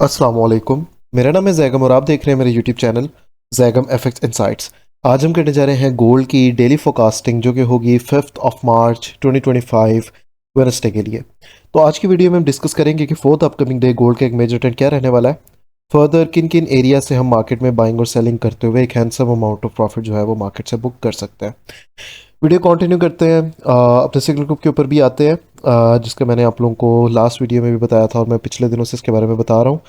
अस्सलाम वालेकुम। मेरा नाम है जैगम और आप देख रहे हैं मेरे YouTube channel Zaigham FX insights. आज हम करने जा रहे हैं गोल्ड की डेली फोरकास्टिंग जो कि होगी 5 मार्च 2025 वेडनेसडे के लिए। तो आज की वीडियो में हम डिस्कस करेंगे कि फोर्थ अपकमिंग डे गोल्ड का एक मेजर ट्रेंड क्या रहने वाला है। फर्दर किन किन एरिया से हम मार्केट में बाइंग और सेलिंग करते हुए एक हैंडसम अमाउंट ऑफ प्रॉफिट जो है वो मार्केट से बुक कर सकते हैं। वीडियो कंटिन्यू करते हैं। अपने सिग्नल ग्रुप के ऊपर भी आते हैं, जिसका मैंने आप लोगों को लास्ट वीडियो में भी बताया था और मैं पिछले दिनों से इसके बारे में बता रहा हूँ।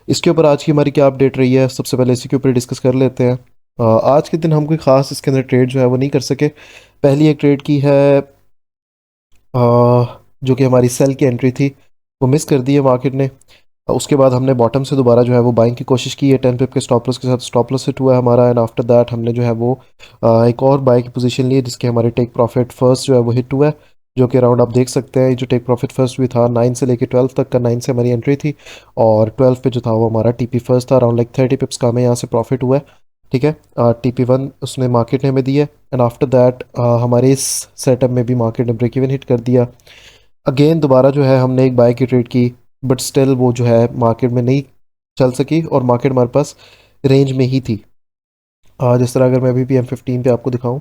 इसके ऊपर आज की हमारी क्या अपडेट रही है, सबसे पहले इसी के ऊपर डिस्कस कर लेते हैं। आज के दिन हम कोई ख़ास इसके अंदर ट्रेड जो है वो नहीं कर सके। पहली एक ट्रेड की है, जो कि हमारी सेल की एंट्री थी, वो मिस कर दी है मार्केट ने। उसके बाद हमने बॉटम से दोबारा जो है वो बाइंग की कोशिश की है 10 पिप के स्टॉप लॉस के साथ। स्टॉप लॉस हिट हुआ है हमारा एंड आफ्टर दैट हमने जो है वो एक और बाई की पोजीशन ली है, जिसके हमारे टेक प्रॉफिट फर्स्ट जो है वो हिट हुआ है, जो कि अराउंड आप देख सकते हैं। जो टेक प्रॉफिट फर्स्ट भी था 9 से लेकर 12 तक का, 9 से हमारी एंट्री थी और 12 पे जो था वो हमारा टीपी फर्स्ट था। अराउंड लाइक 30 पिप्स का हमें यहाँ से प्रॉफिट हुआ है। ठीक है, TP1 उसने मार्केट ने हमें दी है एंड आफ्टर दैट हमारे इस सेटअप में भी मार्केट ने ब्रेक इवन हिट कर दिया। अगेन दोबारा जो है हमने एक बाय की ट्रेड की, बट स्टिल वो जो है मार्केट में नहीं चल सकी और मार्केट हमारे पास रेंज में ही थी। जिस तरह अगर मैं अभी भी M15 पे आपको दिखाऊं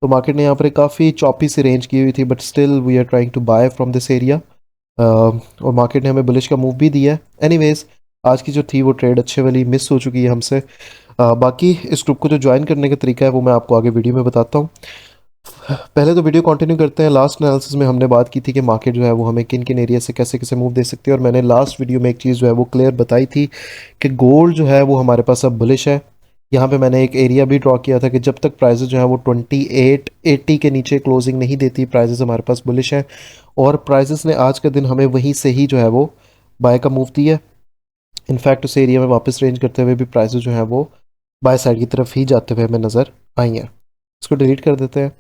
तो मार्केट ने यहाँ पर एक काफ़ी चौपी सी रेंज की हुई थी, but still we are trying to buy from this area. और मार्केट ने हमें बुलिश का मूव भी दिया है। एनीवेज, आज की जो थी वो ट्रेड अच्छे वाली मिस हो चुकी है हमसे। बाकी इस ग्रुप को जो ज्वाइन करने का तरीका है वो मैं आपको आगे वीडियो में बताता हूँ। पहले तो वीडियो कंटिन्यू करते हैं। लास्ट एनालिसिस में हमने बात की थी कि मार्केट जो है वो हमें किन किन एरिया से कैसे कैसे मूव दे सकती है, और मैंने लास्ट वीडियो में एक चीज़ जो है वो क्लियर बताई थी कि गोल्ड जो है वो हमारे पास अब बुलिश है। यहाँ पे मैंने एक एरिया भी ड्रॉ किया था कि जब तक प्राइसेस जो है वो 2880 के नीचे क्लोजिंग नहीं देती, प्राइसेस हमारे पास बुलिश है। और प्राइसेस ने आज का दिन हमें वहीं से ही जो है वो बाय का मूव दिया। इनफैक्ट उस एरिया में वापस रेंज करते हुए भी प्राइसेस जो है वो बाय साइड की तरफ ही जाते हुए हमें नज़र आई हैं। इसको डिलीट कर देते हैं।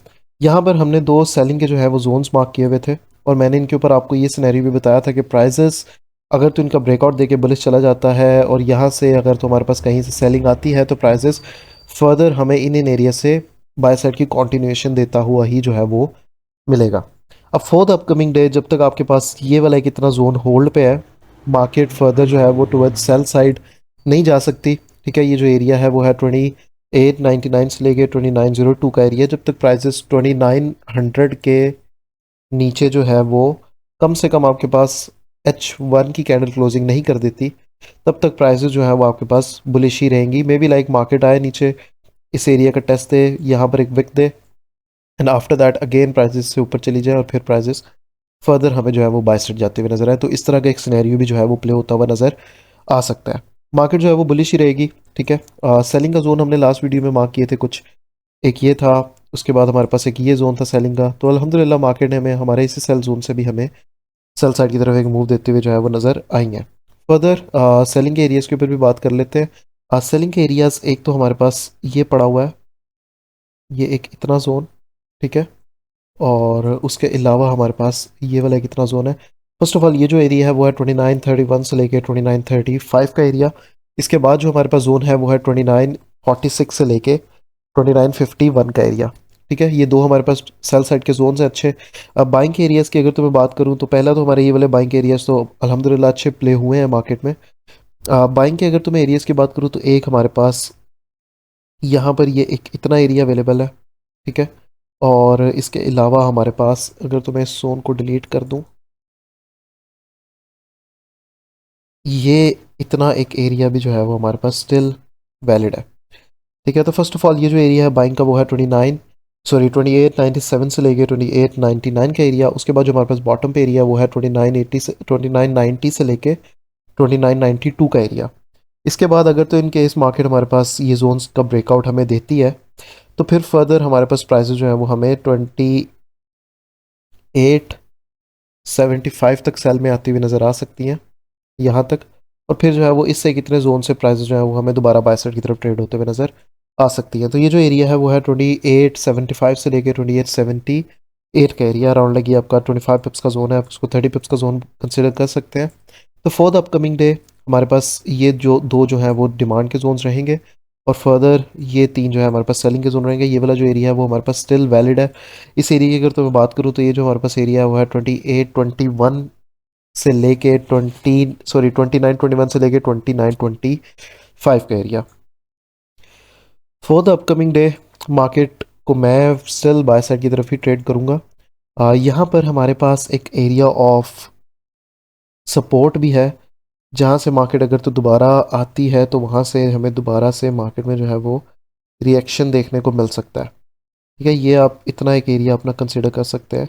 यहाँ पर हमने दो सेलिंग के जो है वो जोन्स मार्क किए हुए थे और मैंने इनके ऊपर आपको ये सिनेरियो भी बताया था कि प्राइसेस अगर तो इनका ब्रेकआउट देके बुलिश चला जाता है और यहाँ से अगर तो हमारे पास कहीं से सेलिंग आती है तो प्राइसेस फर्दर हमें इन एरिया से बाय साइड की कॉन्टिन्यूएशन देता हुआ ही जो है वो मिलेगा। अब फोर्थ अपकमिंग डे जब तक आपके पास ये वाला एक इतना जोन होल्ड पे है, मार्केट फर्दर जो है वो टुवर्ड्स सेल साइड नहीं जा सकती। ठीक है, ये जो एरिया है वो है 2899 से लेके 2902 का एरिया। जब तक प्राइसेस 2900 के नीचे जो है वो कम से कम आपके पास H1 की कैंडल क्लोजिंग नहीं कर देती, तब तक प्राइसेस जो है वो आपके पास बुलिश ही रहेंगी। मे बी लाइक मार्केट आए नीचे, इस एरिया का टेस्ट दे, यहाँ पर एक विक दे and after that again prices से ऊपर चली जाए और फिर प्राइसेस फर्दर हमें जो है वो बाय साइड जाते हुए नजर आए। तो इस तरह का एक सिनेरियो भी जो है वो प्ले होता हुआ नजर आ सकता है। मार्केट जो है वो बुलिश ही रहेगी। ठीक है, सेलिंग का जोन हमने लास्ट वीडियो में मार्क किए थे कुछ, एक ये था, उसके बाद हमारे पास एक ये जोन था सेलिंग का। तो अल्हम्दुलिल्लाह मार्केट ने हमें हमारे इसी सेल जोन से भी हमें सेल साइड की तरफ एक मूव देते हुए जो है वो नज़र आएंगे। फर्दर सेलिंग के एरियाज़ के ऊपर भी बात कर लेते हैं। सेलिंग के एरियाज़ एक तो हमारे पास ये पड़ा हुआ है, ये एक इतना जोन। ठीक है, और उसके अलावा हमारे पास ये वाला एक इतना जोन है। फर्स्ट ऑफ ऑल ये जो एरिया है वो है 2931 से लेके 2935 का एरिया। इसके बाद जो हमारे पास जोन है वो है 2946 से लेके 2951 का एरिया। ठीक है, ये दो हमारे पास सेल साइड के जोन हैं अच्छे। अब बाइंग के एरियाज़ की अगर तो मैं बात करूँ तो पहला तो हमारे ये वाले बाइंग के एरियाज़ तो अल्हम्दुलिल्लाह अच्छे प्ले हुए हैं मार्केट में। बाइंग के अगर तो मैं एरियाज़ की बात करूँ तो एक हमारे पास यहाँ पर ये एक इतना एरिया अवेलेबल है। ठीक है, और इसके अलावा हमारे पास अगर तो मैं इस जोन को डिलीट कर दूँ, ये इतना एक एरिया भी जो है वो हमारे पास स्टिल वैलिड है। ठीक है, तो फर्स्ट ऑफ ऑल ये जो एरिया है बाइंग का वो है 2897 से लेके 2899 का एरिया। उसके बाद जो हमारे पास बॉटम पे एरिया वो है 2990 से लेके 2992 का एरिया। इसके बाद अगर तो इन केस मार्केट हमारे पास ये जोन्स का ब्रेकआउट हमें देती है तो फिर फर्दर हमारे पास प्राइसेस जो है वो हमें 2875 तक सेल में आती हुई नज़र आ सकती हैं यहाँ तक। और फिर जो है वो इससे कितने जोन से प्राइसेस जो है वो हमें दोबारा बाय साइड की तरफ ट्रेड होते हुए नज़र आ सकती है। तो ये जो एरिया है वो है 2875 से लेके 2878 का एरिया। अराउंड लगी आपका 25 पिप्स का जोन है, आप उसको 30 पिप्स का जोन कंसिडर कर सकते हैं। तो फॉर द अपकमिंग डे हमारे पास ये जो दो जो है वो डिमांड के जोन्स रहेंगे और फर्दर ये तीन जो है हमारे पास सेलिंग के जोन रहेंगे। ये वाला जो एरिया है वो हमारे पास स्टिल वैलिड है। इस एरिया की अगर तो मैं बात करूँ तो ये जो हमारे पास एरिया है वो है 2821 से लेके 29-21 से लेके 29-25 का area. For the upcoming day market को मैं स्टिल बाय साइड की तरफ ही ट्रेड करूंगा। यहाँ पर हमारे पास एक एरिया ऑफ सपोर्ट भी है, जहाँ से मार्केट अगर तो दोबारा आती है तो वहाँ से हमें दोबारा से मार्केट में जो है वो रिएक्शन देखने को मिल सकता है। ठीक है, ये आप इतना एक एरिया अपना कंसिडर कर सकते हैं।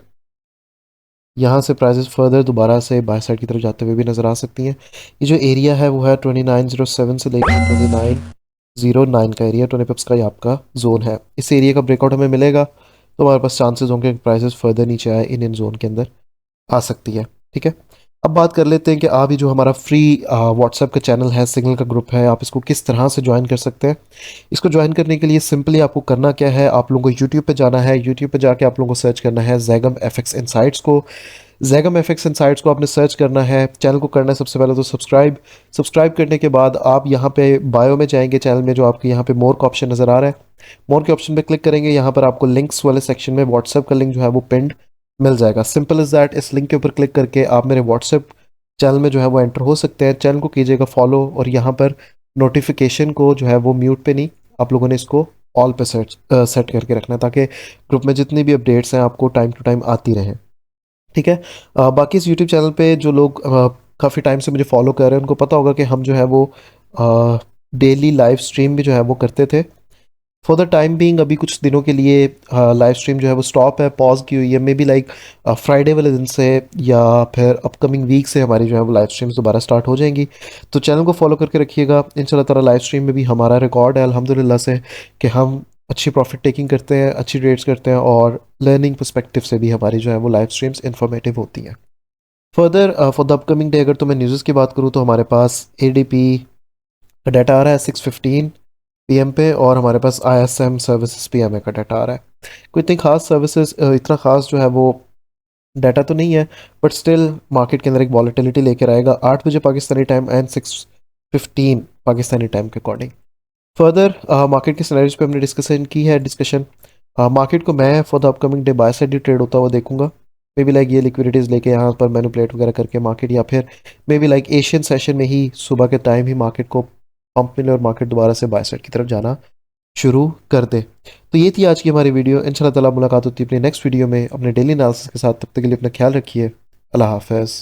यहाँ से प्राइसेस फर्दर दोबारा से बाय साइड की तरफ जाते हुए भी नज़र आ सकती हैं। ये जो एरिया है वो है 2907 से लेकर 2909 का एरिया, 20 पिप्स का ये आपका जोन है। इस एरिया का ब्रेकआउट हमें मिलेगा तो हमारे पास चांसेस होंगे कि प्राइसेस फर्दर नीचे आए, इन जोन के अंदर आ सकती है। ठीक है, अब बात कर लेते हैं कि आप ये जो हमारा फ्री व्हाट्सएप का चैनल है, सिग्नल का ग्रुप है, आप इसको किस तरह से ज्वाइन कर सकते हैं। इसको ज्वाइन करने के लिए सिंपली आपको करना क्या है, आप लोगों को यूट्यूब पे जाना है, यूट्यूब पे जाके आप लोगों को सर्च करना है जैगम एफएक्स इनसाइट्स को। जैगम एफएक्स इनसाइट्स को आपने सर्च करना है, चैनल को करना है सबसे पहले तो सब्सक्राइब। सब्सक्राइब करने के बाद आप यहाँ पे बायो में जाएंगे, चैनल में जो आपके यहाँ पे मोर का ऑप्शन नज़र आ रहा है, मोर के ऑप्शन पे क्लिक करेंगे। यहाँ पर आपको लिंक्स वाले सेक्शन में व्हाट्सएप का लिंक जो है वो पिंड मिल जाएगा। सिंपल इज़ दैट, इस लिंक के ऊपर क्लिक करके आप मेरे व्हाट्सएप चैनल में जो है वो एंटर हो सकते हैं। चैनल को कीजिएगा फॉलो, और यहाँ पर नोटिफिकेशन को जो है वो म्यूट पे नहीं, आप लोगों ने इसको ऑल पे सेट सेट करके रखना है, ताकि ग्रुप में जितनी भी अपडेट्स हैं आपको टाइम टू टाइम आती रहें। ठीक है, बाकी इस यूट्यूब चैनल पे जो लोग काफ़ी टाइम से मुझे फॉलो कर रहे हैं उनको पता होगा कि हम जो है वो डेली लाइव स्ट्रीम भी जो है वो करते थे। फॉर द टाइम बीइंग अभी कुछ दिनों के लिए लाइव स्ट्रीम जो है वो स्टॉप है, पॉज की हुई है। मे बी लाइक फ्राइडे वाले दिन से या फिर अपकमिंग वीक से हमारी जो है वो लाइव स्ट्रीम्स दोबारा स्टार्ट हो जाएंगी। तो चैनल को फॉलो करके रखिएगा। इंशाल्लाह ताला लाइव स्ट्रीम में भी हमारा रिकॉर्ड है अल्हम्दुलिल्लाह से कि हम अच्छी प्रॉफिट टेकिंग करते हैं, अच्छी ट्रेड्स करते हैं, और लर्निंग पर्सपेक्टिव से भी हमारी जो है वो लाइव स्ट्रीम्स इन्फॉर्मेटिव होती हैं। Further for the upcoming day अगर तो मैं न्यूज़ की बात करूँ तो हमारे पास एडीपी का डाटा आ रहा है 6:15 पीएम पे, और हमारे पास आईएसएम सर्विसेज पीएमए का डाटा आ रहा है। कोई इतनी खास सर्विसेज, इतना खास जो है वो डाटा तो नहीं है, बट स्टिल मार्केट के अंदर एक वॉलेटिलिटी लेकर आएगा 8 बजे Pakistani time and 6:15 Pakistani time के अकॉर्डिंग। फर्दर मार्केट के सिनेरियोज पे हमने डिस्कशन। मार्केट को मैं for the upcoming day by side he trade होता हुआ देखूंगा। मे बी लाइक ये लिक्विडिटीज़ लेके यहाँ पर मैनिपुलेट वगैरह करके मार्केट, या फिर may be like Asian session में ही सुबह के टाइम ही मार्केट को पंप मिले और मार्केट दोबारा से बाय साइड की तरफ जाना शुरू कर दे। तो ये थी आज की हमारी वीडियो। इंशाल्लाह ताला मुलाकात होती है अपनी नेक्स्ट वीडियो में अपने डेली एनालिसिस के साथ। तब तक के लिए अपना ख्याल रखिए। अल्लाह हाफ़िज़।